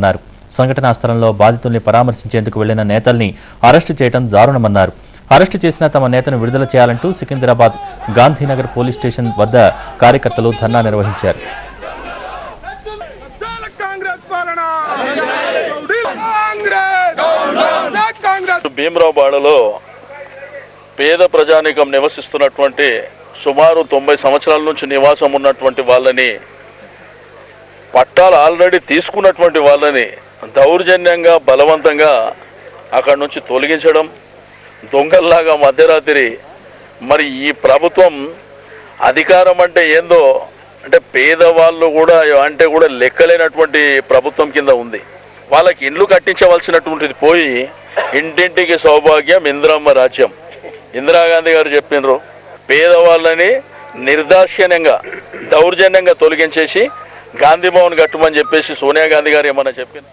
అన్నారు. సంఘటనా స్థలంలో బాధితుల్ని పరామర్శించేందుకు వెళ్లిన నేతల్ని అరెస్టు చేయడం దారుణమన్నారు. అరెస్టు చేసిన తమ నేతను విడుదల చేయాలంటూ సికింద్రాబాద్ గాంధీనగర్ పోలీస్ స్టేషన్ వద్ద కార్యకర్తలు ధర్నా నిర్వహించారు. భీమరావుపాడలో పేద ప్రజానీకం నివసిస్తున్నటువంటి సుమారు 90 సంవత్సరాల నుంచి నివాసం ఉన్నటువంటి వాళ్ళని, పట్టాలు ఆల్రెడీ తీసుకున్నటువంటి వాళ్ళని దౌర్జన్యంగా బలవంతంగా అక్కడి నుంచి తొలగించడం, దొంగల్లాగా మధ్యరాత్రి. మరి ఈ ప్రభుత్వం అధికారం అంటే ఏందో అంటే పేదవాళ్ళు కూడా అంటే కూడా లెక్కలేనటువంటి ప్రభుత్వం కింద ఉంది. వాళ్ళకి ఇండ్లు కట్టించవలసినటువంటిది పోయి ఇంటింటికి సౌభాగ్యం ఇందిరమ్మ రాజ్యం. ఇందిరాగాంధీ గారు చెప్పినారు, పేదవాళ్ళని నిర్దాక్షిణ్యంగా దౌర్జన్యంగా తొలగించేసి గాంధీ భవన్ కట్టమని చెప్పేసి సోనియా గాంధీ గారు ఏమన్నా చెప్పింది.